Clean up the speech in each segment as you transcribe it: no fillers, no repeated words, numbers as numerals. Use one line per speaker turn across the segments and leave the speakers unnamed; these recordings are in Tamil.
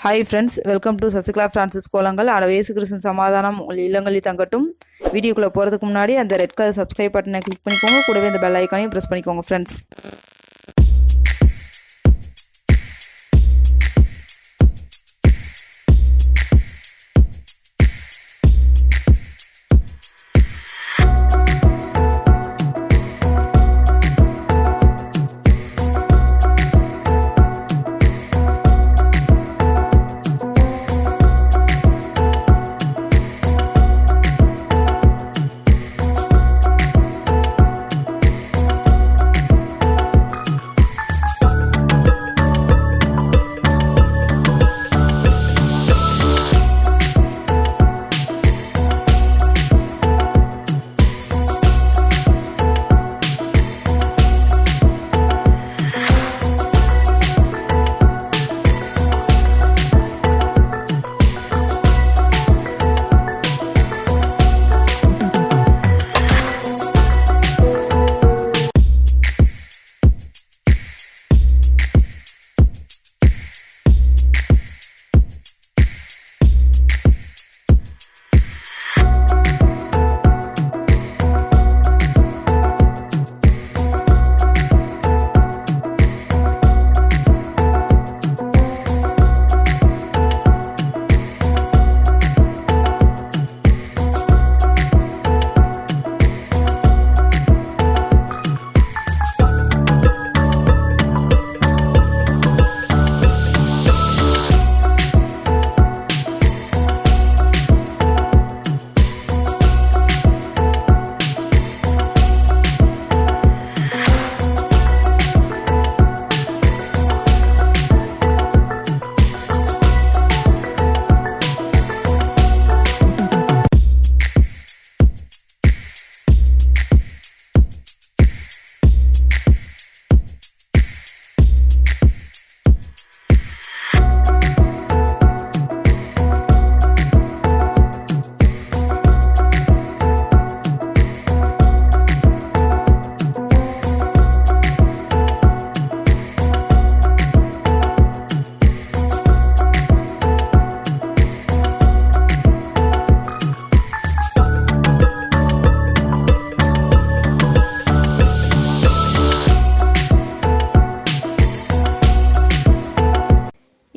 Hi friends, welcome to Sasikala Francis Kolangal. Always Christian சமாதானம் உங்கள் இல்லங்களில் தங்கட்டும். வீடியோக்குள்ள போறதுக்கு முன்னாடி அந்த ரெட் கலர் சப்ஸ்கிரைப் பட்டனை கிளிக் பண்ணிக்கோங்க. கூடவே இந்த பெல் ஐகானையும் பிரஸ் பண்ணிக்கோங்க friends.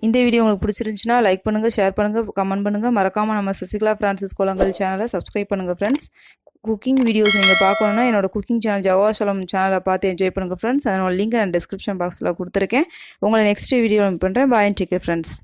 இந்த வீடியோ உங்களுக்கு பிடிச்சிருந்துச்சுனா லைக் பண்ணுங்க, ஷேர் பண்ணுங்க, கமெண்ட் பண்ணுங்க. மறக்காம நம்ம சசிகலா பிரான்சிஸ் கோலங்கள் சேனலை சப்ஸ்கிரைப் பண்ணுங்க ஃப்ரெண்ட்ஸ். குக்கிங் வீடியோஸ் நீங்கள் பார்க்கணுன்னா என்னோட குக்கிங் சேனல் ஜவாசலம் சேனலை பார்த்து என்ஜாய் பண்ணுங்க ஃப்ரெண்ட்ஸ். அதனோட லிங்க் நான் டிஸ்கிரிப்ஷன் பாக்ஸில் கொடுத்துருக்கேன். உங்களை நெக்ஸ்ட் வீடியோ பண்ணுறேன். பாய் அண்ட் டேக் கேர் ஃப்ரெண்ட்ஸ்.